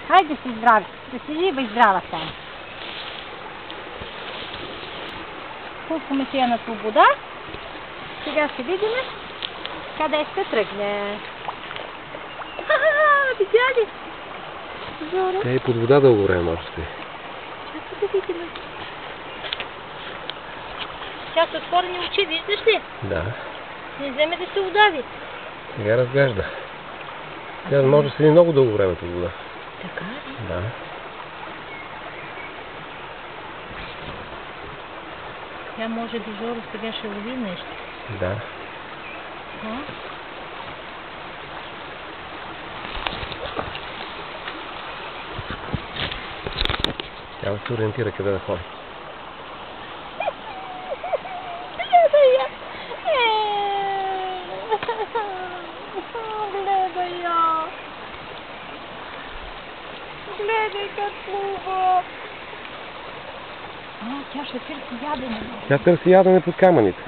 Хайде си здрави, да си жива и здрава там. Пускаме си я на свобода. Сега ще видим къде ще тръгне. Ха-ха, видя ли? Жоро. Тя и под вода дълго време може да. Чакай да видим. Тя с отворени очи, виждаш ли? Да. Не вземе да се удави. Сега разглежда. Тя може да седи много дълго време под вода. Така ли? Да. Тя може би, Жоро, сега ще лови нещо. Да. А? Тя да се ориентира къде да ходи. Гледай я! Гледай я! Гледай какво! Тя ще търси ядене. Тя търси ядене под камъните.